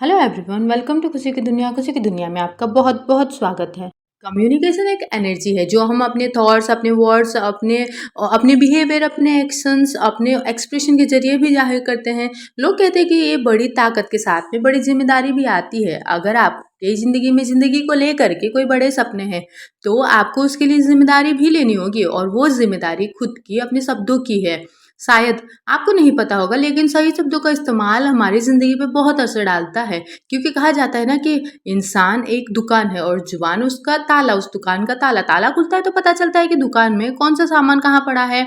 Hello everyone, welcome to खुशी की दुनिया। खुशी की दुनिया में आपका बहुत बहुत स्वागत है। कम्युनिकेशन एक एनर्जी है जो हम अपने थॉट्स, अपने वर्ड्स, अपने अपने बिहेवियर, अपने एक्शंस, अपने एक्सप्रेशन के जरिए भी जाहिर करते हैं। लोग कहते हैं कि ये बड़ी ताकत के साथ में बड़ी जिम्मेदारी भी आती है। अगर आपके ज़िंदगी में ज़िंदगी को लेकर के कोई बड़े सपने हैं तो आपको उसके लिए जिम्मेदारी भी लेनी होगी, और वो जिम्मेदारी खुद की, अपने शब्दों की है। शायद आपको नहीं पता होगा, लेकिन सही शब्दों का इस्तेमाल हमारी ज़िंदगी पे बहुत असर डालता है। क्योंकि कहा जाता है ना कि इंसान एक दुकान है और जुबान उसका ताला, उस दुकान का ताला। ताला खुलता है तो पता चलता है कि दुकान में कौन सा सामान कहाँ पड़ा है।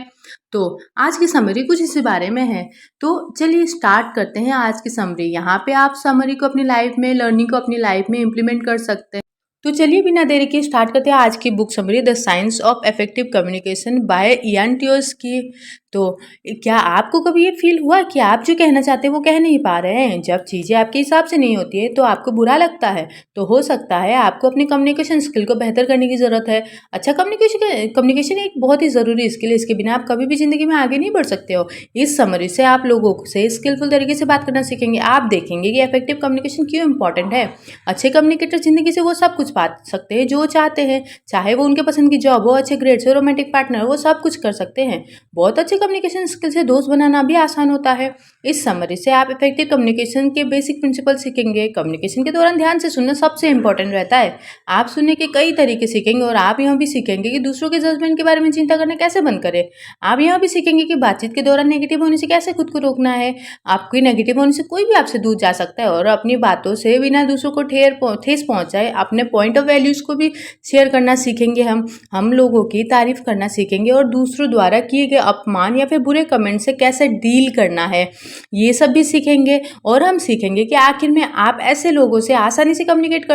तो आज की समरी कुछ इसी बारे में है। तो चलिए स्टार्ट करते हैं आज की समरी। यहाँ पे आप समरी को अपनी लाइफ में, लर्निंग को अपनी लाइफ में इम्प्लीमेंट कर सकते हैं। तो चलिए बिना देरी के स्टार्ट करते हैं आज की book summary, the science of effective communication by Ian ट्योर्स की। तो क्या आपको कभी ये फील हुआ कि आप जो कहना चाहते हैं वो कह नहीं पा रहे हैं? जब चीज़ें आपके हिसाब से नहीं होती है तो आपको बुरा लगता है। तो हो सकता है आपको अपनी कम्युनिकेशन स्किल को बेहतर करने की ज़रूरत है। अच्छा, कम्युनिकेशन एक बहुत ही ज़रूरी स्किल है। इसके बिना आप कभी भी ज़िंदगी में आगे नहीं बढ़ सकते हो। इस समरी से आप लोगों से स्किलफुल तरीके से बात करना सीखेंगे। आप देखेंगे कि इफेक्टिव कम्युनिकेशन क्यों इंपॉर्टेंट है। अच्छे कम्युनिकेटर ज़िंदगी से वो सब कुछ पा सकते हैं जो चाहते हैं, चाहे वो उनके पसंद की जॉब हो, अच्छे ग्रेड्स हो, रोमांटिक पार्टनर, वो सब कुछ कर सकते हैं। बहुत अच्छे कम्युनिकेशन स्किल से दोस्त बनाना भी आसान होता है। इस समरी से आप इफेक्टिव कम्युनिकेशन के बेसिक प्रिंसिपल सीखेंगे। कम्युनिकेशन के दौरान ध्यान से सुनना सबसे इंपॉर्टेंट रहता है। आप सुनने के कई तरीके सीखेंगे, और आप यह भी सीखेंगे कि दूसरों के जजमेंट के बारे में चिंता करना कैसे बंद करें। आप यह भी सीखेंगे कि बातचीत के दौरान नेगेटिव होने से कैसे खुद को रोकना है। आपके नेगेटिव होने से कोई भी आपसे दूर जा सकता है, और अपनी बातों से बिना दूसरों को ठेस पहुंचाए अपने पॉइंट ऑफ वैल्यूज को भी शेयर करना सीखेंगे। हम लोगों की तारीफ करना सीखेंगे, और दूसरों द्वारा किए गए अपमान या फिर बुरे कमेंट से कैसे डील करना है, ये सब भी सीखेंगे। और हम सीखेंगे कि आखिर में आप ऐसे लोगों से आसानी से कम्युनिकेट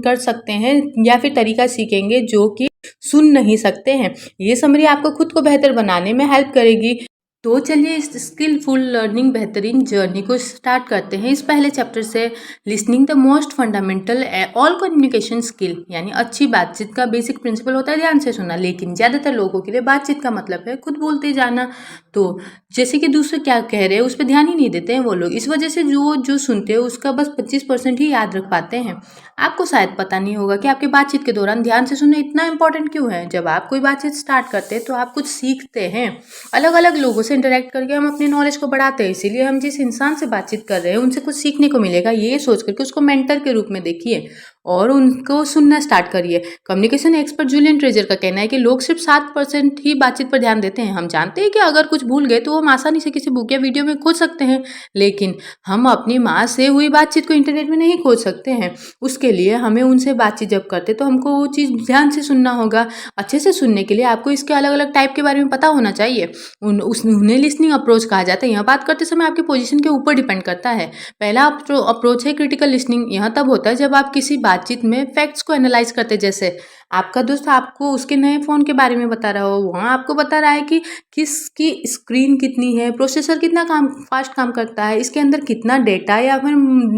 कर सकते हैं, या फिर तरीका सीखेंगे जो कि सुन नहीं सकते हैं। ये समरी आपको खुद को बेहतर बनाने में हेल्प करेगी। तो चलिए इस स्किलफुल लर्निंग बेहतरीन जर्नी को स्टार्ट करते हैं। इस पहले चैप्टर से, listening the most fundamental all communication skill, यानी अच्छी बातचीत का बेसिक प्रिंसिपल होता है ध्यान से सुनना। लेकिन ज़्यादातर लोगों के लिए बातचीत का मतलब है खुद बोलते जाना। तो जैसे कि दूसरे क्या कह रहे हैं उस पर ध्यान ही नहीं देते हैं वो लोग। इस वजह से जो जो सुनते हैं उसका बस 25% ही याद रख पाते हैं। आपको शायद पता नहीं होगा कि आपकी बातचीत के दौरान ध्यान से सुनना इतना इंपॉर्टेंट क्यों है। जब आप कोई बातचीत स्टार्ट करते हैं तो आप कुछ सीखते हैं। अलग अलग लोगों से इंटरेक्ट करके हम अपनी नॉलेज को बढ़ाते हैं। इसीलिए हम जिस इंसान से बातचीत कर रहे हैं उनसे कुछ सीखने को मिलेगा, ये सोच करके उसको मेंटर के रूप में देखिए और उनको सुनना स्टार्ट करिए। कम्युनिकेशन एक्सपर्ट जूलियन ट्रेजर का कहना है कि लोग सिर्फ 7% ही बातचीत पर ध्यान देते हैं। हम जानते हैं कि अगर कुछ भूल गए तो हम आसानी से किसी बुक या वीडियो में खोज सकते हैं, लेकिन हम अपनी माँ से हुई बातचीत को इंटरनेट में नहीं खोज सकते हैं। उसके लिए हमें उनसे बातचीत जब करते तो हमको वो चीज़ ध्यान से सुनना होगा। अच्छे से सुनने के लिए आपको इसके अलग अलग टाइप के बारे में पता होना चाहिए। उन्हें लिसनिंग अप्रोच कहा जाता है। यह बात करते समय आपकी पोजीशन के ऊपर डिपेंड करता है। पहला अप्रोच है क्रिटिकल लिसनिंग। यह तब होता है जब आप किसी बातचीत में फैक्ट्स को एनालाइज करते हैं। जैसे आपका दोस्त आपको उसके नए फ़ोन के बारे में बता रहा हो, वहाँ आपको बता रहा है कि किसकी स्क्रीन कितनी है, प्रोसेसर कितना फास्ट काम करता है, इसके अंदर कितना डेटा या फिर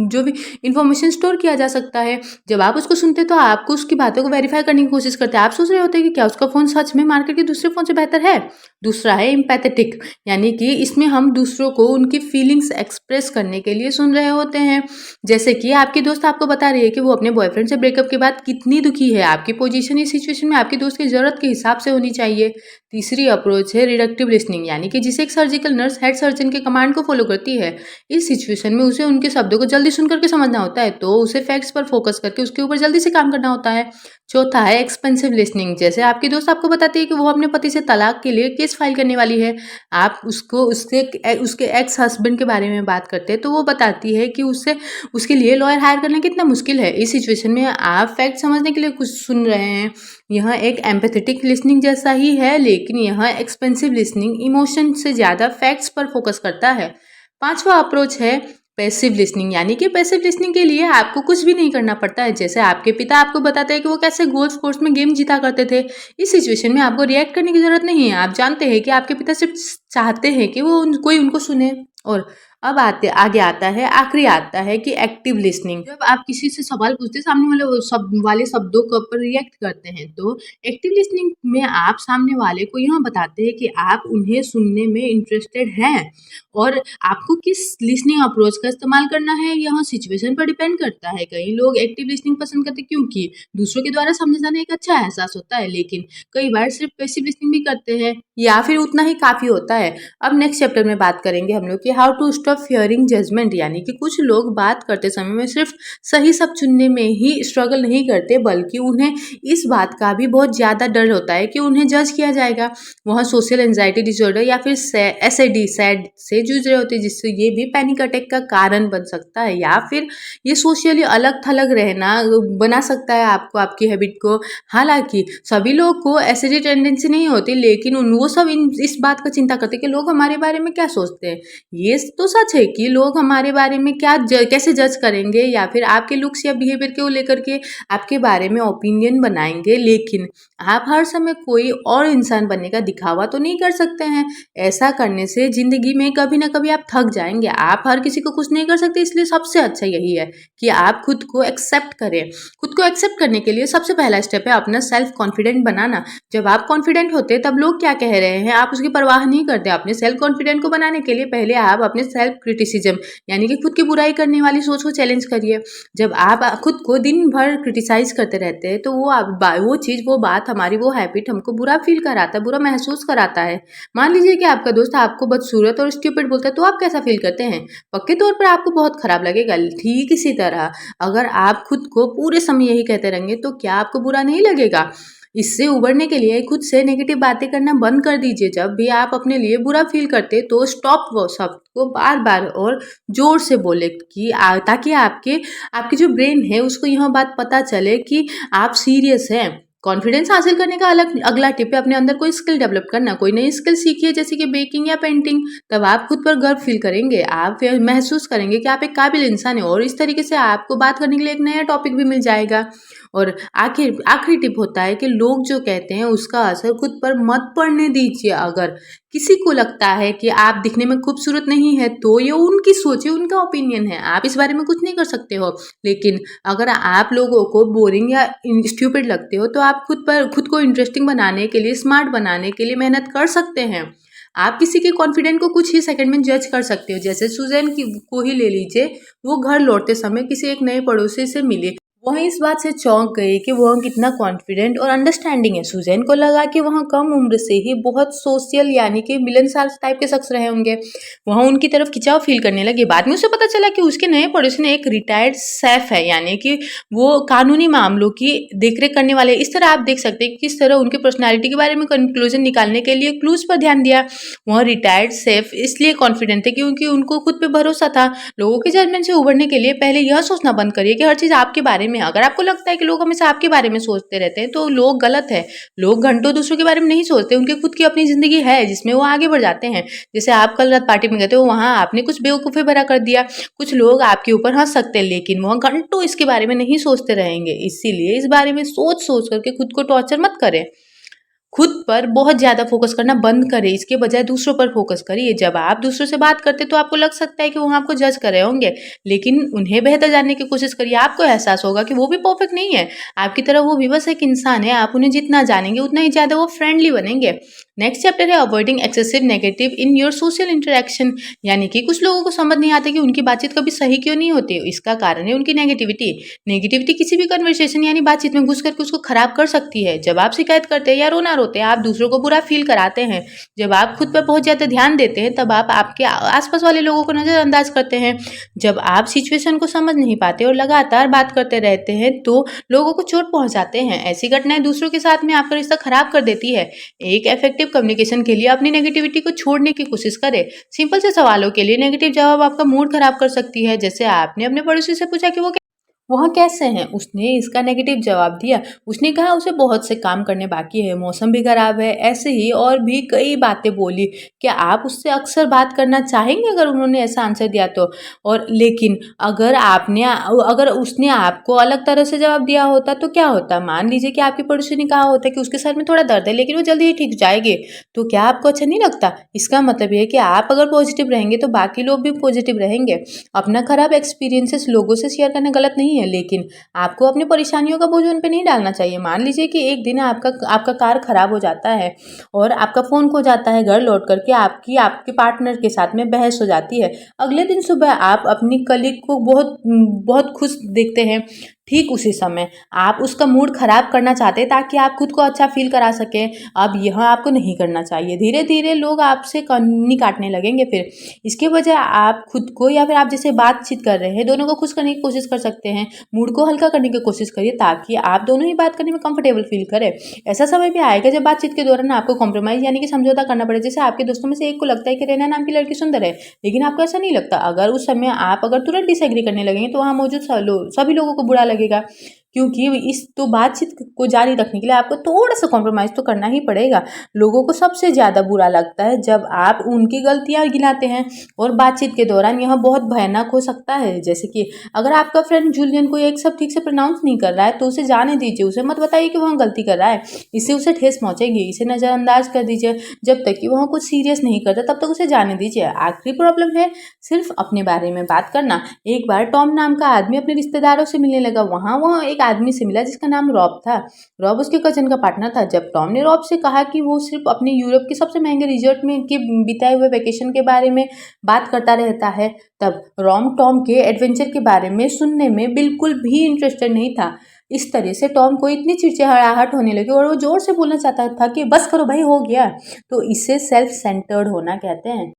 जो भी इंफॉर्मेशन स्टोर किया जा सकता है। जब आप उसको सुनते तो आपको उसकी बातों को वेरीफाई करने की कोशिश करते हैं। आप सोच रहे होते हैं कि क्या उसका फ़ोन सच में मार्केट के दूसरे फ़ोन से बेहतर है। दूसरा है एम्पैथेटिक, यानी कि इसमें हम दूसरों को उनकी फीलिंग्स एक्सप्रेस करने के लिए सुन रहे होते हैं। जैसे कि आपकी दोस्त आपको बता रही है कि वो अपने बॉयफ्रेंड से ब्रेकअप के बाद कितनी दुखी है। आपकी पोजीशन इस सिचुएशन में आपकी दोस्त की ज़रूरत के हिसाब से होनी चाहिए। तीसरी अप्रोच है रिडक्टिव लिसनिंग, यानी कि जिसे एक सर्जिकल नर्स हेड सर्जन के कमांड को फॉलो करती है। इस सिचुएशन में उसे उनके शब्दों को जल्दी सुन करके समझना होता है, तो उसे फैक्ट्स पर फोकस करके उसके ऊपर जल्दी से काम करना होता है। चौथा है एक्सपेंसिव लिसनिंग। जैसे आपकी दोस्त आपको बताती है कि वो अपने पति से तलाक के लिए केस फाइल करने वाली है। आप उसके एक्स हस्बैंड के बारे में बात करते हैं तो वो बताती है कि उसके लिए लॉयर हायर करना कितना मुश्किल है। इस सिचुएशन में आप फैक्ट समझने के लिए कुछ सुन रहे हैं। यह एक एम्पैथेटिक लिसनिंग जैसा ही है, लेकिन यह एक्सपेंसिव लिसनिंग इमोशन से ज़्यादा फैक्ट्स पर फोकस करता है। पांचवा अप्रोच है पैसिव लिसनिंग, यानी कि पैसिव लिसनिंग के लिए आपको कुछ भी नहीं करना पड़ता है। जैसे आपके पिता आपको बताते हैं कि वो कैसे गोल्फ कोर्स में गेम जीता करते थे। इस सिचुएशन में आपको रिएक्ट करने की जरूरत नहीं है। आप जानते हैं कि आपके पिता सिर्फ चाहते हैं कि कोई उनको सुने, और अब आते आगे आता है, आखिरी आता है कि एक्टिव लिसनिंग। जब आप किसी से सवाल पूछते हैं, सामने वाले वाले शब्दों के ऊपर रिएक्ट करते हैं, तो एक्टिव लिसनिंग में आप सामने वाले को यह बताते हैं कि आप उन्हें सुनने में इंटरेस्टेड हैं और आपको किस लिसनिंग अप्रोच का इस्तेमाल करना है, यह सिचुएशन पर डिपेंड करता है। कई लोग एक्टिव लिसनिंग पसंद करते हैं क्योंकि दूसरों के द्वारा समझे जाने एक अच्छा एहसास होता है, लेकिन कई बार सिर्फ पैसिव लिसनिंग भी करते हैं या फिर उतना ही काफ़ी होता है। अब नेक्स्ट चैप्टर में बात करेंगे हम लोग कि how to stop fearing judgement, यानी कि कुछ लोग बात करते समय में सिर्फ सही शब्द चुनने में ही स्ट्रगल नहीं करते, बल्कि उन्हें इस बात का भी बहुत ज़्यादा डर होता है कि उन्हें जज किया जाएगा। वह सोशल एंजाइटी डिसऑर्डर या फिर एसएडी सैड से जूझ रहे होते हैं, जिससे ये भी पैनिक अटैक का कारण बन सकता है, या फिर ये सोशली अलग थलग रहना बना सकता है आपको, आपकी हैबिट को। हालांकि सभी लोग को ऐसी टेंडेंसी नहीं होती, लेकिन वो सब इस बात का चिंता करते हैं कि लोग हमारे बारे में क्या सोचते हैं। ये तो सच है कि लोग हमारे बारे में कैसे जज करेंगे या फिर आपके लुक्स या बिहेवियर को लेकर के आपके बारे में ओपिनियन बनाएंगे, लेकिन आप हर समय कोई और इंसान बनने का दिखावा तो नहीं कर सकते हैं। ऐसा करने से जिंदगी में कभी ना कभी आप थक जाएंगे। आप हर किसी को खुश नहीं कर सकते, इसलिए सबसे अच्छा यही है कि आप खुद को एक्सेप्ट करें। खुद को एक्सेप्ट करने के लिए सबसे पहला स्टेप है अपना सेल्फ कॉन्फिडेंट बनाना। जब आप कॉन्फिडेंट होते हैं तब लोग क्या कह रहे हैं आप उसकी परवाह नहीं करते। अपने सेल्फ कॉन्फिडेंट को बनाने के लिए पहले आप अपने सेल्फ क्रिटिसिज्म, यानी कि खुद की बुराई करने वाली सोच को चैलेंज करिए। जब आप खुद को दिन भर क्रिटिसाइज करते रहते हैं तो वो चीज़, वो बात, हमारी वो हैबिट हमको बुरा फील कराता है, बुरा महसूस कराता है। मान लीजिए कि आपका दोस्त आपको बदसूरत और स्टूपिड बोलता है, तो आप कैसा फील करते हैं? पक्के तौर पर आपको बहुत खराब लगेगा। ठीक इसी तरह अगर आप खुद को पूरे समय यही कहते रहेंगे तो क्या आपको बुरा नहीं लगेगा? इससे उबरने के लिए खुद से नेगेटिव बातें करना बंद कर दीजिए। जब भी आप अपने लिए बुरा फील करते तो स्टॉप वो शब्द को बार बार और जोर से बोले कि ताकि आपकी जो ब्रेन है उसको यह बात पता चले कि आप सीरियस हैं। कॉन्फिडेंस हासिल करने का अगला टिप है अपने अंदर कोई स्किल डेवलप करना। कोई नई स्किल सीखिए, जैसे कि बेकिंग या पेंटिंग। तब आप खुद पर गर्व फील करेंगे, आप महसूस करेंगे कि आप एक काबिल इंसान है और इस तरीके से आपको बात करने के लिए एक नया टॉपिक भी मिल जाएगा। और आखिरी टिप होता है कि लोग जो कहते हैं उसका असर खुद पर मत पड़ने दीजिए। अगर किसी को लगता है कि आप दिखने में खूबसूरत नहीं है तो ये उनकी सोच है, उनका ओपिनियन है, आप इस बारे में कुछ नहीं कर सकते हो। लेकिन अगर आप लोगों को बोरिंग या स्टूपिड लगते हो तो आप खुद को इंटरेस्टिंग बनाने के लिए, स्मार्ट बनाने के लिए मेहनत कर सकते हैं। आप किसी के कॉन्फिडेंट को कुछ ही सेकंड में जज कर सकते हो। जैसे सुजैन को ही ले लीजिए, वो घर लौटते समय किसी एक नए पड़ोसी से मिली। वह इस बात से चौंक गई कि वह कितना कॉन्फिडेंट और अंडरस्टैंडिंग है। सुजैन को लगा कि वह कम उम्र से ही बहुत सोशल, यानी कि मिलनसार टाइप के शख्स रहे होंगे। वह उनकी तरफ खिंचाव फील करने लगी। बाद में उसे पता चला कि उसके नए पड़ोसी ने एक रिटायर्ड शेफ है, यानी कि वो कानूनी मामलों की देखरेख करने वाले। इस तरह आप देख सकते हैं कि किस तरह उनकी पर्सनैलिटी के बारे में कंक्लूजन निकालने के लिए क्लूज पर ध्यान दिया। वह रिटायर्ड शेफ इसलिए कॉन्फिडेंट थे क्योंकि उनको खुद पे भरोसा था। लोगों के जजमेंट से उबरने के लिए पहले यह सोचना बंद करिए कि हर चीज़ आपके बारे में। अगर आपको लगता है कि लोग हमेशा आपके बारे में सोचते रहते हैं तो लोग गलत है। लोग घंटों दूसरों के बारे में नहीं सोचते, उनके खुद की अपनी जिंदगी है जिसमें वो आगे बढ़ जाते हैं। जैसे आप कल रात पार्टी में गए थे, वहां आपने कुछ बेवकूफ़ी भरा कर दिया। कुछ लोग आपके ऊपर हंस सकते हैं, लेकिन वह घंटों इसके बारे में नहीं सोचते रहेंगे। इसीलिए इस बारे में सोच सोच करके खुद को टॉर्चर मत करें। खुद पर बहुत ज़्यादा फोकस करना बंद करें, इसके बजाय दूसरों पर फोकस करिए। जब आप दूसरों से बात करते तो आपको लग सकता है कि वो आपको जज कर रहे होंगे, लेकिन उन्हें बेहतर जानने की कोशिश करिए। आपको एहसास होगा कि वो भी परफेक्ट नहीं है, आपकी तरह वो भी बस एक इंसान है। आप उन्हें जितना जानेंगे उतना ही ज़्यादा वो फ्रेंडली बनेंगे। नेक्स्ट चैप्टर है avoiding excessive negative in your social interaction, यानी कि कुछ लोगों को समझ नहीं आता कि उनकी बातचीत कभी सही क्यों नहीं होती। इसका कारण है उनकी नेगेटिविटी किसी भी कन्वर्सेशन यानी बातचीत में घुस करके उसको खराब कर सकती है। जब आप शिकायत करते हैं या रोना रोते हैं, आप दूसरों को बुरा फील कराते हैं। जब आप खुद पर बहुत ज़्यादा ध्यान देते हैं तब आप आपके आसपास वाले लोगों को नज़रअंदाज करते हैं। जब आप सिचुएशन को समझ नहीं पाते और लगातार बात करते रहते हैं तो लोगों को चोट पहुंचाते हैं। ऐसी घटनाएं दूसरों के साथ में आपका रिश्ता खराब कर देती है। एक इफेक्टिव कम्युनिकेशन के लिए अपनी नेगेटिविटी को छोड़ने की कोशिश करें। सिंपल से सवालों के लिए नेगेटिव जवाब आपका मूड खराब कर सकती है। जैसे आपने अपने पड़ोसी से पूछा कि वो वहाँ कैसे हैं? उसने इसका नेगेटिव जवाब दिया। उसने कहा उसे बहुत से काम करने बाकी है, मौसम भी खराब है, ऐसे ही और भी कई बातें बोली। क्या आप उससे अक्सर बात करना चाहेंगे अगर उन्होंने ऐसा आंसर दिया तो? और लेकिन अगर उसने आपको अलग तरह से जवाब दिया होता तो क्या होता? मान लीजिए कि आपके पड़ोसी ने कहा होता कि उसके सर में थोड़ा दर्द है लेकिन वो जल्दी ही ठीक जाएगी, तो क्या आपको अच्छा नहीं लगता? इसका मतलब ये है कि आप अगर पॉजिटिव रहेंगे तो बाकी लोग भी पॉजिटिव रहेंगे। अपना खराब एक्सपीरियंसेस लोगों से शेयर करना गलत नहीं है, लेकिन आपको अपनी परेशानियों का बोझ उन पे नहीं डालना चाहिए। मान लीजिए कि एक दिन आपका आपका कार खराब हो जाता है और आपका फ़ोन खो जाता है, घर लौट करके आपकी आपके पार्टनर के साथ में बहस हो जाती है। अगले दिन सुबह आप अपनी कलीग को बहुत खुश देखते हैं। ठीक उसी समय आप उसका मूड खराब करना चाहते हैं ताकि आप खुद को अच्छा फ़ील करा सकें। अब यह आपको नहीं करना चाहिए। धीरे-धीरे लोग आपसे कन्नी काटने लगेंगे फिर। इसके बजाय आप खुद को या फिर आप जैसे बातचीत कर रहे हैं, दोनों को खुश करने की कोशिश कर सकते हैं। मूड को हल्का करने की कोशिश करिए ताकि आप दोनों ही बात करने में कंफर्टेबल फ़ील करें। ऐसा समय भी आएगा जब बातचीत के दौरान आपको कॉम्प्रोमाइज़ यानी कि समझौता करना पड़े। जैसे आपके दोस्तों में से एक को लगता है कि रैना नाम की लड़की सुंदर है, लेकिन आपको ऐसा नहीं लगता। अगर उस समय आप अगर तुरंत डिसएग्री करने लगेंगे तो वहाँ मौजूद सभी लोगों को बुरा लगेगा। क्योंकि इस तो बातचीत को जारी रखने के लिए आपको थोड़ा-सा कॉम्प्रोमाइज़ तो करना ही पड़ेगा। लोगों को सबसे ज़्यादा बुरा लगता है जब आप उनकी गलतियाँ गिनाते हैं और बातचीत के दौरान यह बहुत भयानक हो सकता है। जैसे कि अगर आपका फ्रेंड जूलियन कोई एक शब्द ठीक से प्रोनाउंस नहीं कर रहा है तो उसे जाने दीजिए, उसे मत बताइए कि वह गलती कर रहा है। इससे उसे ठेस पहुँचेगी, इसे नज़रअंदाज कर दीजिए। जब तक कि वह कुछ सीरियस नहीं करता तब तक उसे जाने दीजिए। आखिरी प्रॉब्लम है सिर्फ़ अपने बारे में बात करना। एक बार टॉम नाम का आदमी अपने रिश्तेदारों से मिलने लगा। वहाँ वह एक आदमी से मिला जिसका नाम रॉब था। रॉब उसके कज़न का पार्टनर था। जब टॉम ने रॉब से कहा कि वो सिर्फ़ अपने यूरोप के सबसे महँगे रिज़ॉर्ट में के बिताए हुए वेकेशन के बारे में बात करता रहता है, तब रॉब टॉम के एडवेंचर के बारे में सुनने में बिल्कुल भी इंटरेस्टेड नहीं था। इस तरह से टॉम को इतनी चिड़चिड़ाहट होने लगी और वो ज़ोर से बोलना चाहता था कि बस करो भाई, हो गया। तो इसे सेल्फ सेंटर्ड होना कहते हैं।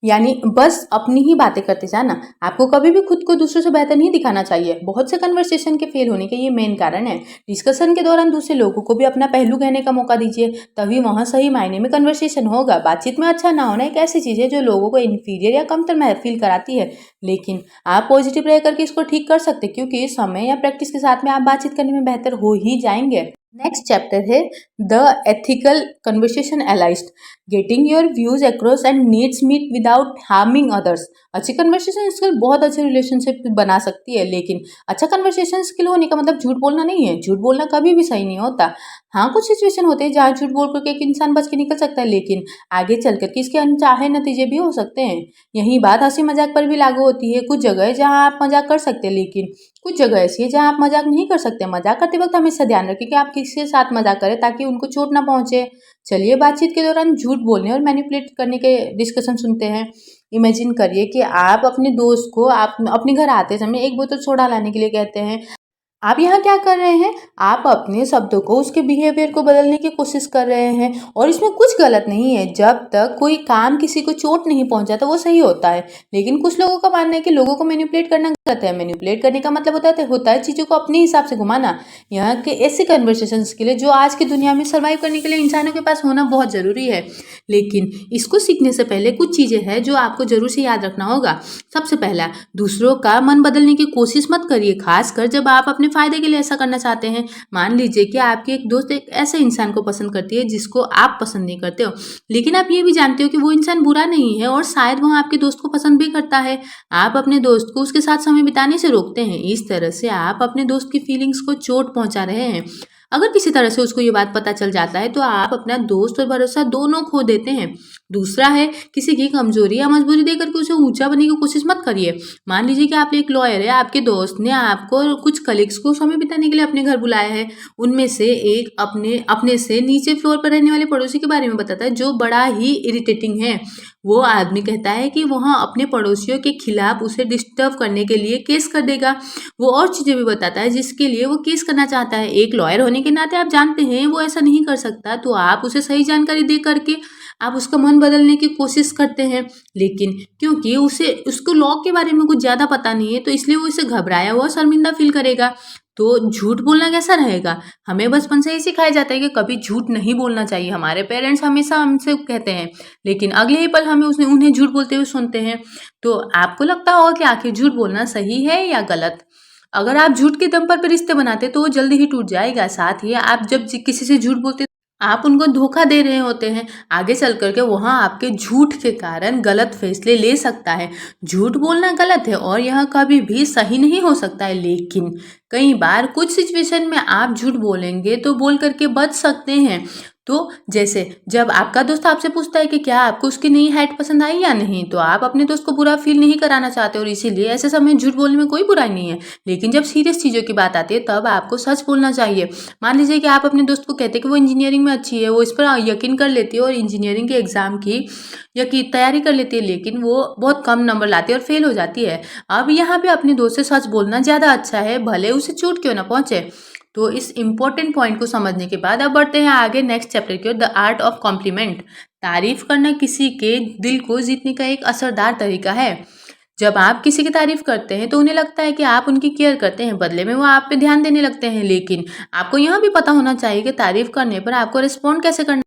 यानी बस अपनी ही बातें करते जाना। आपको कभी भी खुद को दूसरों से बेहतर नहीं दिखाना चाहिए। बहुत से कन्वर्सेशन के फेल होने के ये मेन कारण है। डिस्कशन के दौरान दूसरे लोगों को भी अपना पहलू कहने का मौका दीजिए, तभी वहाँ सही मायने में कन्वर्सेशन होगा। बातचीत में अच्छा ना होना एक ऐसी चीज़ है जो लोगों को इन्फीरियर या कमतर फील कराती है, लेकिन आप पॉजिटिव रह करके इसको ठीक कर सकते हैं क्योंकि समय या प्रैक्टिस के साथ में आप बातचीत करने में बेहतर हो ही जाएंगे। नेक्स्ट चैप्टर है the ethical conversationalist, getting your views across and needs met without harming others. अच्छी कन्वर्सेशन स्किल बहुत अच्छे रिलेशनशिप बना सकती है, लेकिन अच्छा कन्वर्सेशन स्किल होने का मतलब झूठ बोलना नहीं है। झूठ बोलना कभी भी सही नहीं होता। हाँ, कुछ सिचुएशन होते हैं जहाँ झूठ बोल करके एक इंसान बच के निकल सकता है, लेकिन आगे चल करके इसके अनचाहे नतीजे भी हो सकते हैं। यही बात हंसी मजाक पर भी लागू होती है। कुछ जगह है जहाँ आप मजाक कर सकते हैं, लेकिन कुछ जगह ऐसी है जहाँ आप मजाक नहीं कर सकते। मजाक करते वक्त हमेशा ध्यान रखें कि आप किसके साथ मजाक करें ताकि उनको चोट ना पहुंचे। चलिए बातचीत के दौरान झूठ बोलने और मैनिपुलेट करने के डिस्कशन सुनते हैं। इमेजिन करिए कि आप अपने दोस्त को आप अपने घर आते समय एक बोतल सोडा लाने के लिए कहते हैं। आप यहाँ क्या कर रहे हैं? आप अपने शब्दों को उसके बिहेवियर को बदलने की कोशिश कर रहे हैं और इसमें कुछ गलत नहीं है। जब तक कोई काम किसी को चोट नहीं पहुंचाता वो सही होता है, लेकिन कुछ लोगों का मानना है कि लोगों को मैनिपुलेट करना गलत है। मैनिपुलेट करने का मतलब होता है चीज़ों को अपने हिसाब से घुमाना। यहाँ के ऐसे कन्वर्सेशन के लिए जो आज की दुनिया में सर्वाइव करने के लिए इंसानों के पास होना बहुत ज़रूरी है, लेकिन इसको सीखने से पहले कुछ चीज़ें हैं जो आपको जरूर से याद रखना होगा। सबसे पहला, दूसरों का मन बदलने की कोशिश मत करिए, खासकर जब आप अपने फायदे के लिए ऐसा करना चाहते हैं। मान लीजिए कि आपकी एक दोस्त एक ऐसे इंसान को पसंद करती है जिसको आप पसंद नहीं करते हो, लेकिन आप ये भी जानते हो कि वो इंसान बुरा नहीं है और शायद वो आपके दोस्त को पसंद भी करता है। आप अपने दोस्त को उसके साथ समय बिताने से रोकते हैं। इस तरह से आप अपने दोस्त की फीलिंग्स को चोट पहुंचा रहे हैं। अगर किसी तरह से उसको ये बात पता चल जाता है तो आप अपना दोस्त और भरोसा दोनों खो देते हैं। दूसरा है, किसी की कमजोरी या मजबूरी देकर के उसे ऊंचा बनने की कोशिश मत करिए। मान लीजिए कि आप एक लॉयर है, आपके दोस्त ने आपको और कुछ कलीग्स को समय बिताने के लिए अपने घर बुलाया है। उनमें से एक अपने अपने से नीचे फ्लोर पर रहने वाले पड़ोसी के बारे में बताता है जो बड़ा ही इरिटेटिंग है। वो आदमी कहता है कि वह अपने पड़ोसियों के खिलाफ उसे डिस्टर्ब करने के लिए केस कर देगा। वो और चीजें भी बताता है जिसके लिए वो केस करना चाहता है। एक लॉयर होने के नाते आप जानते हैं वो ऐसा नहीं कर सकता, तो आप उसे सही जानकारी दे करके आप उसका मन बदलने की कोशिश करते हैं, लेकिन क्योंकि उसे उसको लॉ के बारे में कुछ ज़्यादा पता नहीं है तो इसलिए वो इसे घबराया हुआ शर्मिंदा फील करेगा। तो झूठ बोलना कैसा रहेगा? हमें बचपन से ही सिखाया जाता है कि कभी झूठ नहीं बोलना चाहिए। हमारे पेरेंट्स हमेशा हमसे कहते हैं, लेकिन अगले ही पल हमें उसने उन्हें झूठ बोलते हुए सुनते हैं। तो आपको लगता होगा कि आखिर झूठ बोलना सही है या गलत? अगर आप झूठ के दम पर रिश्ते बनाते तो वो जल्दी ही टूट जाएगा। साथ ही आप जब किसी से झूठ बोलते आप उनको धोखा दे रहे होते हैं। आगे चल कर के वहाँ आपके झूठ के कारण गलत फैसले ले सकता है। झूठ बोलना गलत है और यह कभी भी सही नहीं हो सकता है, लेकिन कई बार कुछ सिचुएशन में आप झूठ बोलेंगे तो बोल करके बच सकते हैं। तो जैसे जब आपका दोस्त आपसे पूछता है कि क्या आपको उसकी नई हाइट पसंद आई या नहीं, तो आप अपने दोस्त को बुरा फील नहीं कराना चाहते और इसीलिए ऐसे समय झूठ बोलने में कोई बुराई नहीं है। लेकिन जब सीरियस चीज़ों की बात आती है तब आपको सच बोलना चाहिए। मान लीजिए कि आप अपने दोस्त को कहते हैं कि वो इंजीनियरिंग में अच्छी है, वो इस पर यकीन कर लेती है और इंजीनियरिंग के एग्ज़ाम की तैयारी कर लेती है, लेकिन वो बहुत कम नंबर लाती है और फेल हो जाती है। अब यहाँ पे अपने दोस्त से सच बोलना ज़्यादा अच्छा है, भले उसे चोट क्यों ना पहुँचे। तो इस इम्पोर्टेंट पॉइंट को समझने के बाद अब बढ़ते हैं आगे नेक्स्ट चैप्टर की ओर, द आर्ट ऑफ कॉम्प्लीमेंट। तारीफ करना किसी के दिल को जीतने का एक असरदार तरीका है। जब आप किसी की तारीफ करते हैं तो उन्हें लगता है कि आप उनकी केयर करते हैं, बदले में वो आप पे ध्यान देने लगते हैं। लेकिन आपको यह भी पता होना चाहिए कि तारीफ करने पर आपको रिस्पॉन्ड कैसे करना।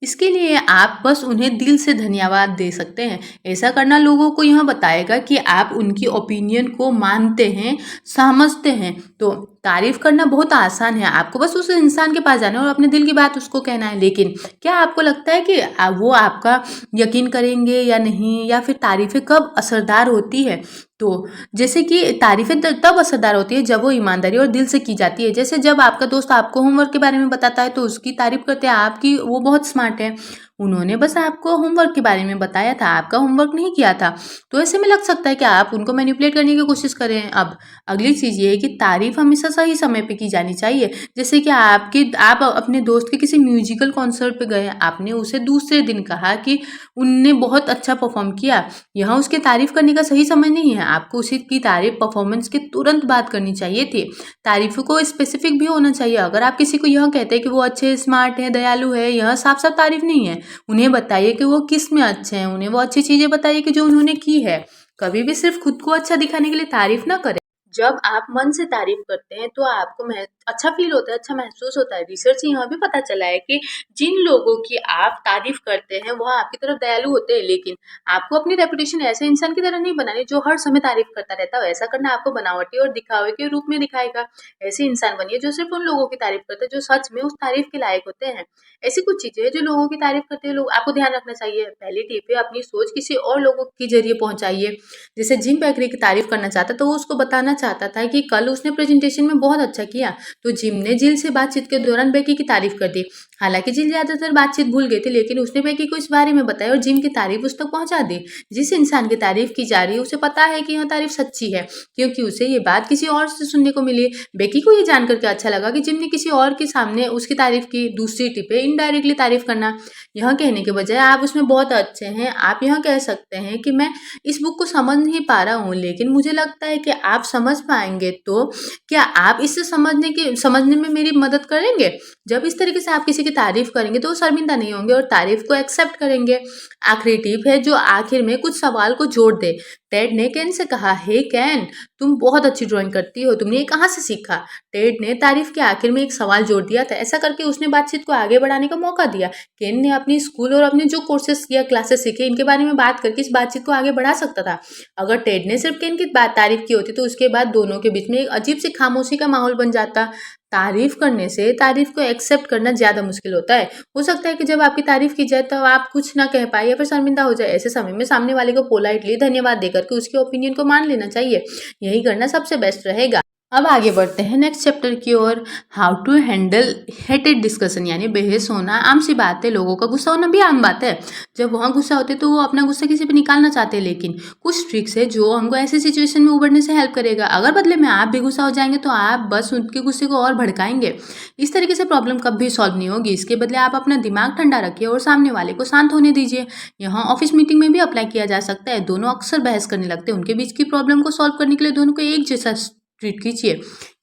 इसके लिए आप बस उन्हें दिल से धन्यवाद दे सकते हैं। ऐसा करना लोगों को यह बताएगा कि आप उनकी ओपिनियन को मानते हैं, समझते हैं। तो तारीफ करना बहुत आसान है, आपको बस उस इंसान के पास जाना है और अपने दिल की बात उसको कहना है। लेकिन क्या आपको लगता है कि वो आपका यकीन करेंगे या नहीं, या फिर तारीफें कब असरदार होती है? तो जैसे कि तारीफें तब असरदार होती है जब वो ईमानदारी और दिल से की जाती है। जैसे जब आपका दोस्त आपको होमवर्क के बारे में बताता है तो उसकी तारीफ करते हैं आपकी, वो बहुत स्मार्ट है, उन्होंने बस आपको होमवर्क के बारे में बताया था, आपका होमवर्क नहीं किया था। तो ऐसे में लग सकता है कि आप उनको मैनिपुलेट करने की कोशिश कर रहे हैं। अब अगली चीज़ ये है कि तारीफ हमेशा सही समय पे की जानी चाहिए। जैसे कि आप अपने दोस्त के किसी म्यूजिकल कॉन्सर्ट पे गए, आपने उसे दूसरे दिन कहा कि उनने बहुत अच्छा परफॉर्म किया, यहाँ उसकी तारीफ करने का सही समय नहीं है। आपको उसी की तारीफ परफॉर्मेंस के तुरंत बाद करनी चाहिए थी। तारीफों को स्पेसिफिक भी होना चाहिए। अगर आप किसी को यह कहते हैं कि वो अच्छे, स्मार्ट है, दयालु है, यह साफ साफ तारीफ नहीं है। उन्हें बताइए कि वो किस में अच्छे हैं, उन्हें वो अच्छी चीज़ें बताइए कि जो उन्होंने की है। कभी भी सिर्फ खुद को अच्छा दिखाने के लिए तारीफ ना करें। जब आप मन से तारीफ करते हैं तो आपको अच्छा फील होता है, अच्छा महसूस होता है। रिसर्च से यह भी पता चला है कि जिन लोगों की आप तारीफ करते हैं वह आपकी तरफ दयालु होते हैं। लेकिन आपको अपनी रेपुटेशन ऐसे इंसान की तरह नहीं बनानी जो हर समय तारीफ करता रहता है। ऐसा करना आपको बनावटी और दिखावे के रूप में दिखाएगा। ऐसे इंसान बनिए जो सिर्फ उन लोगों की तारीफ करते हैं जो सच में उस तारीफ के लायक होते हैं। ऐसी कुछ चीजें हैं जो लोगों की तारीफ करते हैं लोग, आपको ध्यान रखना चाहिए। पहली टिप है, अपनी सोच किसी और लोगों के जरिए पहुंचाइए। जैसे जिम बेकरी की तारीफ करना चाहता तो वो उसको बताना चाहता था कि कल उसने प्रेजेंटेशन में बहुत अच्छा किया, तो जिम ने जिल से बातचीत के दौरान बेकी की तारीफ कर दी। हालांकि जिल ज्यादातर बातचीत भूल गए थे, लेकिन उसने बेकी को इस बारे में बताया और जिम की तारीफ उस तक पहुंचा दी। जिस इंसान की तारीफ की जा रही है उसे पता है कि यह तारीफ सच्ची है, क्योंकि उसे ये बात किसी और से सुनने को मिली। बेकी को ये जानकर के अच्छा लगा कि जिम ने किसी और के सामने उसकी तारीफ की। दूसरी टिप है, इनडायरेक्टली तारीफ करना। यह कहने के बजाय आप उसमें बहुत अच्छे हैं, आप यह कह सकते हैं कि मैं इस बुक को समझ नहीं पा रहा हूँ, लेकिन मुझे लगता है कि आप समझ पाएंगे, तो क्या आप इसे समझने में मेरी मदद करेंगे? जब इस तरीके से आप किसी की तारीफ करेंगे तो वो शर्मिंदा नहीं होंगे और तारीफ को एक्सेप्ट करेंगे। आखिरी टिप है जो आखिर में कुछ सवाल को जोड़ दे। टेड ने केन से कहा, हे केन, तुम बहुत अच्छी ड्राइंग करती हो, तुमने ये कहाँ से सीखा? टेड ने तारीफ के आखिर में एक सवाल जोड़ दिया था। ऐसा करके उसने बातचीत को आगे बढ़ाने का मौका दिया। केन ने अपनी स्कूल और अपने जो कोर्सेस या क्लासेस सीखे इनके बारे में बात करके इस बातचीत को आगे बढ़ा सकता था। अगर टेड ने सिर्फ केन की बात तारीफ की होती तो उसके बाद दोनों के बीच में एक अजीब सी खामोशी का माहौल बन जाता। तारीफ करने से तारीफ को एक्सेप्ट करना ज़्यादा मुश्किल होता है। हो सकता है कि जब आपकी तारीफ की जाए तो आप कुछ ना कह पाए या फिर शर्मिंदा हो जाए। ऐसे समय में सामने वाले को पोलाइटली धन्यवाद देकर के उसके ओपिनियन को मान लेना चाहिए। यही करना सबसे बेस्ट रहेगा। अब आगे बढ़ते हैं नेक्स्ट चैप्टर की ओर, how to handle heated discussion, यानी बहस होना आम सी बात है, लोगों का गुस्सा होना भी आम बात है। जब वहाँ गुस्सा होते तो वो अपना गुस्सा किसी पे निकालना चाहते हैं, लेकिन कुछ ट्रिक्स है जो हमको ऐसी सिचुएशन में उबरने से हेल्प करेगा। अगर बदले में आप भी गुस्सा हो जाएंगे तो आप बस उनके गुस्से को और भड़काएंगे। इस तरीके से प्रॉब्लम कभी सॉल्व नहीं होगी। इसके बदले आप अपना दिमाग ठंडा रखिए और सामने वाले को शांत होने दीजिए। यहाँ ऑफिस मीटिंग में भी अप्लाई किया जा सकता है। दोनों अक्सर बहस करने लगते हैं, उनके बीच की प्रॉब्लम को सॉल्व करने के लिए दोनों को एक जैसा ट्रीट कीजिए।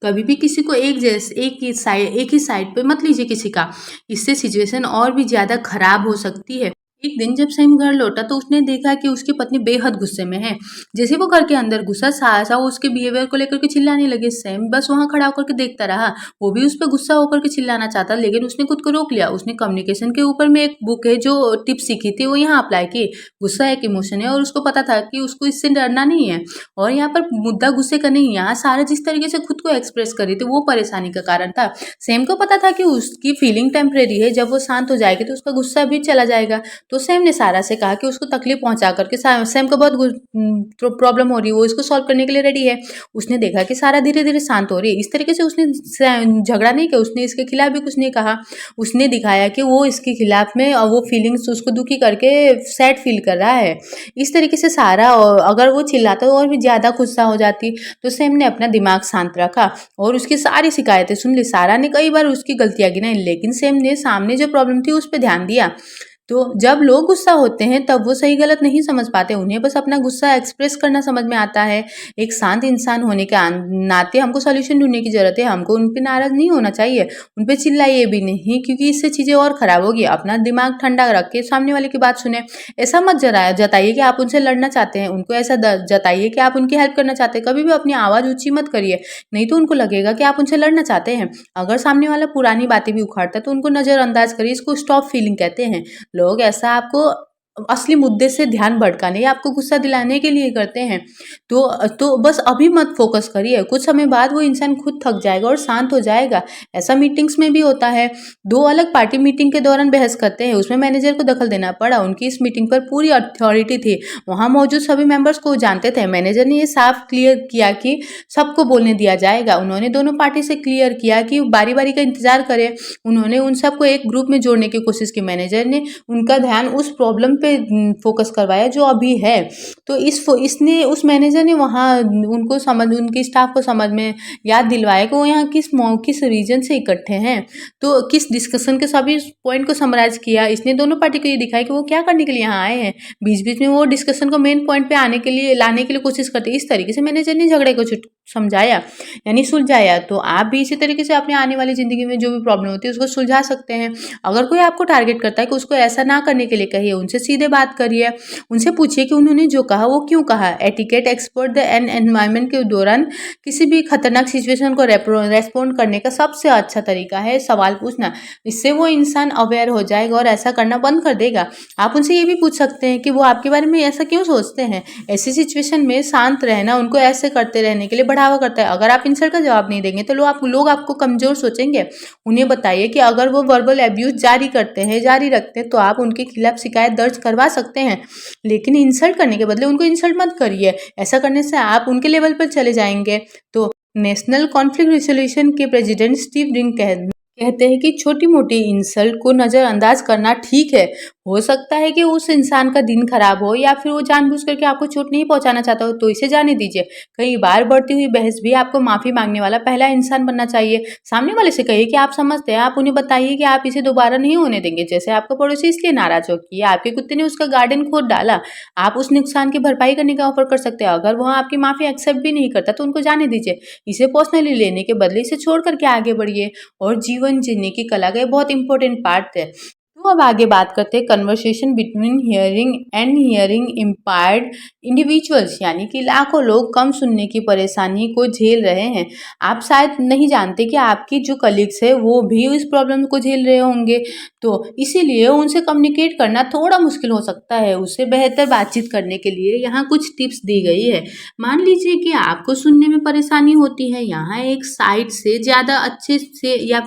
कभी भी किसी को एक ही साइड पे मत लीजिए किसी का, इससे सिचुएशन और भी ज़्यादा खराब हो सकती है। एक दिन जब सैम घर लौटा तो उसने देखा कि उसकी पत्नी बेहद गुस्से में है। जैसे वो घर के अंदर घुसा, सहसा वो उसके बिहेवियर को लेकर के चिल्लाने लगे। सैम बस वहाँ खड़ा होकर के देखता रहा। वो भी उस पे गुस्सा होकर के चिल्लाना चाहता, लेकिन उसने खुद को रोक लिया। उसने कम्युनिकेशन के ऊपर में एक बुक है जो टिप्स सीखी थी, वो यहाँ अप्लाई की। गुस्सा एक इमोशन है और उसको पता था कि उसको इससे डरना नहीं है। और यहाँ पर मुद्दा गुस्से का नहीं, यहाँ सारा जिस तरीके से खुद को एक्सप्रेस कर रही थी वो परेशानी का कारण था। सैम को पता था कि उसकी फीलिंग टेम्परेरी है, जब वो शांत हो जाएगी तो उसका गुस्सा भी चला जाएगा। तो सैम ने सारा से कहा कि उसको तकलीफ पहुंचा करके सैम को बहुत प्रॉब्लम हो रही है, वो इसको सॉल्व करने के लिए रेडी है। उसने देखा कि सारा धीरे धीरे शांत हो रही है। इस तरीके से उसने झगड़ा नहीं किया, उसने इसके खिलाफ भी कुछ नहीं कहा। उसने दिखाया कि वो इसके खिलाफ में वो फीलिंग्स उसको दुखी करके सैड फील कर रहा है। इस तरीके से सारा, अगर वो चिल्लाता तो और भी ज़्यादा गुस्सा हो जाती। तो सैम ने अपना दिमाग शांत रखा और उसकी सारी शिकायतें सुन ली। सारा ने कई बार उसकी गलतियां गिनाई, लेकिन सैम ने सामने जो प्रॉब्लम थी उस पर ध्यान दिया। तो जब लोग गुस्सा होते हैं तब वो सही गलत नहीं समझ पाते, उन्हें बस अपना गुस्सा एक्सप्रेस करना समझ में आता है। एक शांत इंसान होने के नाते हमको सॉल्यूशन ढूंढने की जरूरत है। हमको उन पे नाराज नहीं होना चाहिए, उन पे चिल्लाइए भी नहीं, क्योंकि इससे चीजें और खराब होगी। अपना दिमाग ठंडा रख के सामने वाले की बात सुने। ऐसा मत जताइए कि आप उनसे लड़ना चाहते हैं, उनको ऐसा जताइए कि आप उनकी हेल्प करना चाहते हैं। कभी भी अपनी आवाज ऊंची मत करिए, नहीं तो उनको लगेगा कि आप उनसे लड़ना चाहते हैं। अगर सामने वाला पुरानी बातें भी उखाड़ता है तो उनको नजरअंदाज करिए, इसको स्टॉप फीलिंग कहते हैं। लोग ऐसा आपको असली मुद्दे से ध्यान भटकाने या आपको गुस्सा दिलाने के लिए करते हैं। तो बस अभी मत फोकस करिए, कुछ समय बाद वो इंसान खुद थक जाएगा और शांत हो जाएगा। ऐसा मीटिंग्स में भी होता है। दो अलग पार्टी मीटिंग के दौरान बहस करते हैं, उसमें मैनेजर को दखल देना पड़ा। उनकी इस मीटिंग पर पूरी अथॉरिटी थी, वहां मौजूद सभी मेंबर्स को जानते थे। मैनेजर ने ये साफ क्लियर किया कि सबको बोलने दिया जाएगा। उन्होंने दोनों पार्टी से क्लियर किया कि बारी बारी का इंतजार करें। उन्होंने उन सबको एक ग्रुप में जोड़ने की कोशिश की। मैनेजर ने उनका ध्यान उस प्रॉब्लम पे फोकस करवाया जो अभी है। तो इसने उस मैनेजर ने वहाँ उनको समझ उनके स्टाफ को समझ में याद दिलवाया कि वो यहाँ किस रीजन से इकट्ठे हैं। तो किस डिस्कशन के सभी पॉइंट को समराइज किया। इसने दोनों पार्टी को ये दिखाया कि वो क्या करने के लिए यहाँ आए हैं। बीच बीच में वो डिस्कशन को मेन पॉइंट पे आने के लिए लाने के लिए कोशिश करते। इस तरीके से मैनेजर ने झगड़े को समझाया, यानी सुलझाया। तो आप भी इसी तरीके से अपने आने वाली जिंदगी में जो भी प्रॉब्लम होती है उसको सुलझा सकते हैं। अगर कोई आपको टारगेट करता है कि उसको ऐसा ना करने के लिए कहिए, उनसे सीधे बात करिए। उनसे पूछिए कि उन्होंने जो कहा वो क्यों कहा। एटिकेट एक्सपर्ट द एनवायरनमेंट के दौरान किसी भी खतरनाक सिचुएशन को रेस्पॉन्ड करने का सबसे अच्छा तरीका है सवाल पूछना। इससे वो इंसान अवेयर हो जाएगा और ऐसा करना बंद कर देगा। आप उनसे ये भी पूछ सकते हैं कि वो आपके बारे में ऐसा क्यों सोचते हैं। ऐसी सिचुएशन में शांत रहना उनको ऐसे करते रहने के लिए बढ़ावा करता है। अगर आप इंसल्ट का जवाब नहीं देंगे तो लोग आपको कमजोर सोचेंगे। उन्हें बताइए कि अगर वो वर्बल एब्यूज जारी रखते हैं तो आप उनके खिलाफ शिकायत दर्ज करवा सकते हैं, लेकिन इंसल्ट करने के बदले उनको इंसल्ट मत करिए। ऐसा करने से आप उनके लेवल पर चले जाएंगे। तो नेशनल कॉन्फ्लिक्ट रिजोल्यूशन के प्रेसिडेंट स्टीव रिंग कहते हैं कि छोटी मोटी इंसल्ट को नज़रअंदाज करना ठीक है। हो सकता है कि उस इंसान का दिन खराब हो या फिर वो जानबूझ करके आपको चोट नहीं पहुंचाना चाहता हो, तो इसे जाने दीजिए। कई बार बढ़ती हुई बहस भी आपको माफ़ी मांगने वाला पहला इंसान बनना चाहिए। सामने वाले से कहिए कि आप समझते हैं, आप उन्हें बताइए कि आप इसे दोबारा नहीं होने देंगे। जैसे आपका पड़ोसी इसलिए नाराज हो कि आपके कुत्ते ने उसका गार्डन खोद डाला, आप उस नुकसान की भरपाई करने का ऑफर कर सकते हैं। अगर वह आपकी माफ़ी एक्सेप्ट भी नहीं करता तो उनको जाने दीजिए। इसे पर्सनली लेने के बदले इसे छोड़ करके आगे बढ़िए। और जीवन जीने की कला का ये बहुत इंपॉर्टेंट पार्ट है। तो अब आगे बात करते हैं conversation between hearing and hearing impaired individuals, यानी कि लाखों लोग कम सुनने की परेशानी को झेल रहे हैं। आप शायद नहीं जानते कि आपकी जो कलीग्स है वो भी इस प्रॉब्लम को झेल रहे होंगे। तो इसीलिए उनसे कम्युनिकेट करना थोड़ा मुश्किल हो सकता है। उससे बेहतर बातचीत करने के लिए यहाँ कुछ टिप्स दी गई है। मान लीजिए कि आपको सुनने में परेशानी होती है, यहाँ एक साइड से ज़्यादा अच्छे से या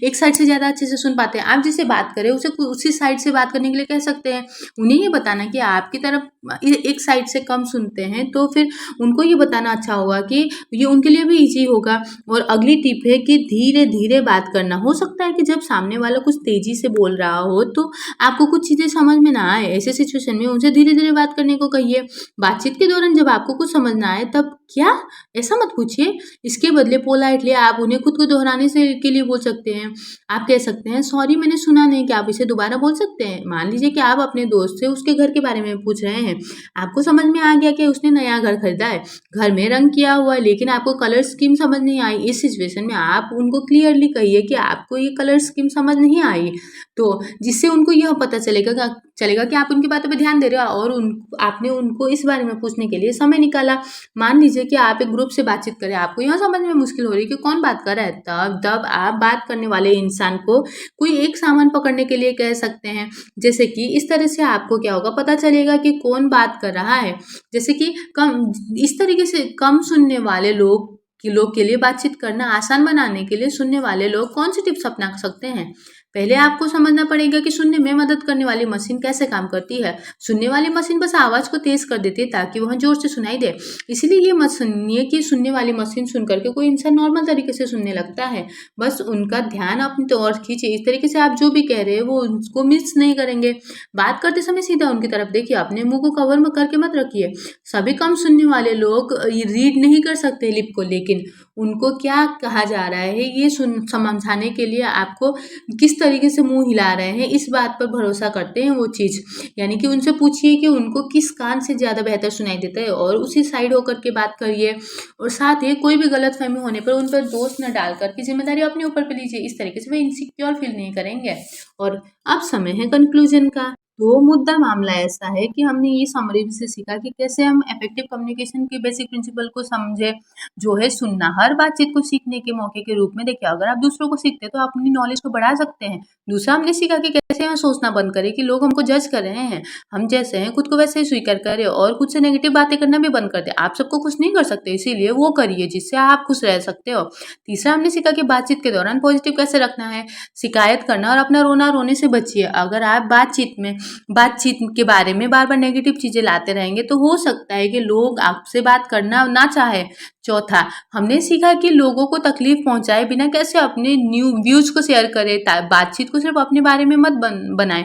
एक साइड से ज़्यादा अच्छे से सुन पाते हैं। आप जिससे बात करें उसे उसी साइड से बात करने के लिए कह सकते हैं। उन्हें ये बताना कि आपकी तरफ एक साइड से कम सुनते हैं, तो फिर उनको ये बताना अच्छा होगा कि ये उनके लिए भी ईजी होगा। और अगली टिप है कि धीरे धीरे बात करना। हो सकता है कि जब सामने वाला कुछ तेजी से बोल रहा हो तो आपको कुछ चीज़ें समझ में ना आए। ऐसे सिचुएशन में उनसे धीरे धीरे बात करने को कहिए। बातचीत के दौरान जब आपको कुछ समझ ना आए तब क्या, ऐसा मत पूछिए। इसके बदले पोलाइटली आप उन्हें खुद को दोहराने से के लिए बोल सकते हैं। आप कह सकते हैं, सॉरी मैंने सुना नहीं, क्या आप इसे दोबारा बोल सकते हैं। मान लीजिए कि आप अपने दोस्त से उसके घर के बारे में पूछ रहे हैं। आपको समझ में आ गया कि उसने नया घर खरीदा है, घर में रंग किया हुआ है, लेकिन आपको कलर स्कीम समझ नहीं आई। इस सिचुएशन में आप उनको क्लियरली कहिए कि आपको ये कलर स्कीम समझ नहीं आई, तो जिससे उनको यह पता चलेगा कि आप उनकी बातों पे ध्यान दे रहे हो और आपने उनको इस बारे में पूछने के लिए समय निकाला। मान लीजिए कि आप एक ग्रुप से बातचीत करें, आपको यह समझ में मुश्किल हो रही है कि कौन बात कर रहा है, तब आप बात करने वाले इंसान को कोई एक सामान पकड़ने के लिए कह सकते हैं। जैसे कि इस तरह से आपको क्या होगा, पता चलेगा कि कौन बात कर रहा है। जैसे कि कम इस तरीके से कम सुनने वाले लोग के लिए बातचीत करना आसान बनाने के लिए सुनने वाले लोग कौन सी टिप्स अपना सकते हैं। पहले आपको समझना पड़ेगा कि सुनने में मदद करने वाली मशीन कैसे काम करती है। सुनने वाली मशीन बस आवाज़ को तेज़ कर देती है ताकि वह ज़ोर से सुनाई दे। इसीलिए ये मत सुनिए कि सुनने वाली मशीन सुन करके कोई इंसान नॉर्मल तरीके से सुनने लगता है। बस उनका ध्यान अपनी ओर खींचिए, इस तरीके से आप जो भी कह रहे हैं वो उसको मिस नहीं करेंगे। बात करते समय सीधा उनकी तरफ देखिए, अपने मुंह को कवर में करके मत रखिए। सभी कम सुनने वाले लोग रीड नहीं कर सकते लिप को, लेकिन उनको क्या कहा जा रहा है ये समझाने के लिए आपको किस तरीके से मुंह हिला रहे हैं इस बात पर भरोसा करते हैं वो चीज़। यानी कि उनसे पूछिए कि उनको किस कान से ज़्यादा बेहतर सुनाई देता है और उसी साइड होकर के बात करिए। और साथ ही कोई भी गलतफहमी होने पर उन पर दोष न डाल कर के जिम्मेदारी अपने ऊपर पे लीजिए। इस तरीके से वे इनसिक्योर फील नहीं करेंगे। और अब समय है कंक्लूजन का। तो मुद्दा मामला ऐसा है कि हमने ये समरी से सीखा कि कैसे हम इफेक्टिव कम्युनिकेशन के बेसिक प्रिंसिपल को समझे, जो है सुनना। हर बातचीत को सीखने के मौके के रूप में देखिए, अगर आप दूसरों को सीखते हैं तो आप अपनी नॉलेज को बढ़ा सकते हैं। दूसरा, हमने सीखा कि कैसे हम सोचना बंद करें कि लोग हमको जज कर रहे हैं। हम जैसे हैं खुद को वैसे ही स्वीकार करें और खुद से नेगेटिव बातें करना भी बंद कर दें। आप सबको खुश नहीं कर सकते, इसीलिए वो करिए जिससे आप खुश रह सकते हो। तीसरा, हमने सीखा कि बातचीत के दौरान पॉजिटिव कैसे रखना है, शिकायत करना और अपना रोने से बचिए। अगर आप बातचीत के बारे में बार बार नेगेटिव चीजें लाते रहेंगे तो हो सकता है कि लोग आपसे बात करना ना चाहे। चौथा, हमने सीखा कि लोगों को तकलीफ पहुंचाए बिना कैसे अपने न्यू व्यूज को शेयर करें। बातचीत को सिर्फ अपने बारे में मत बनाएं।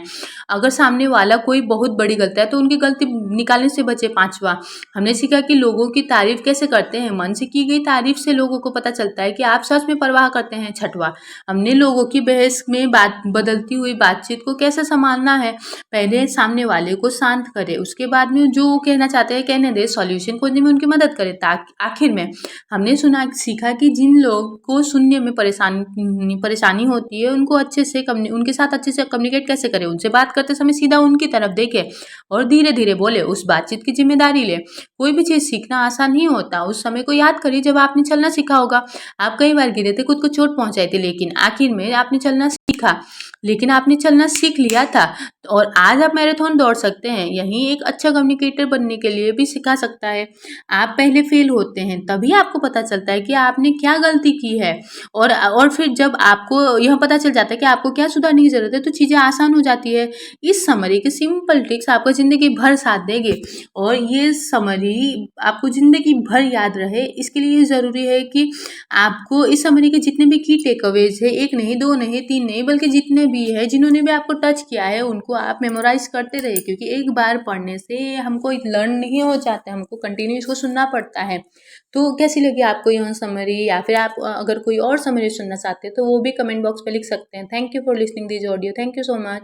अगर सामने वाला कोई बहुत बड़ी गलती है तो उनकी गलती निकालने से बचे। पांचवा, हमने सीखा कि लोगों की तारीफ कैसे करते हैं। मन से की गई तारीफ से लोगों को पता चलता है कि आप सच में परवाह करते हैं। छठवां, हमने लोगों की बहस में बदलती हुई बातचीत को कैसे संभालना है। पहले सामने वाले को शांत करे, उसके बाद में जो वो कहना चाहते हैं कहने दे, सॉल्यूशन खोजने में उनकी मदद करे। ताकि आखिर में हमने सीखा कि जिन लोगों को सुनने में परेशानी होती है उनको उनके साथ अच्छे से कम्युनिकेट कैसे करें। उनसे बात करते समय सीधा उनकी तरफ देखे और धीरे धीरे बोले, उस बातचीत की जिम्मेदारी ले। कोई भी चीज़ सीखना आसान नहीं होता। उस समय को याद करिए जब आपने चलना सीखा होगा। आप कई बार गिरे थे, खुद को चोट पहुंचाई थी, लेकिन आखिर में आपने चलना सीखा। लेकिन आपने चलना सीख लिया था और आज आप मैराथन दौड़ सकते हैं। यही एक अच्छा कम्युनिकेटर बनने के लिए भी सिखा सकता है। आप पहले फेल होते हैं, तभी आपको पता चलता है कि आपने क्या गलती की है। और फिर जब आपको यह पता चल जाता है कि आपको क्या सुधारने की ज़रूरत है तो चीज़ें आसान हो जाती है। इस समरी के सिंपल ट्रिक्स आपको ज़िंदगी भर साथ देंगे और ये समरी आपको ज़िंदगी भर याद रहे। इसके लिए ज़रूरी है कि आपको इस समरी के जितने भी की टेकअवेज है, 1 नहीं, 2 नहीं, 3 नहीं, बल्कि जितने भी है, जिन्होंने भी आपको टच किया है उनको आप मेमोराइज़ करते रहिए, क्योंकि एक बार पढ़ने से हमको लर्न नहीं हो जाता है, हमको कंटिन्यू इसको सुनना पड़ता है। तो कैसी लगी आपको यह समरी, या फिर आप अगर कोई और समरी सुनना चाहते हैं तो वो भी कमेंट बॉक्स में लिख सकते हैं। Thank you for listening this audio. Thank you so much.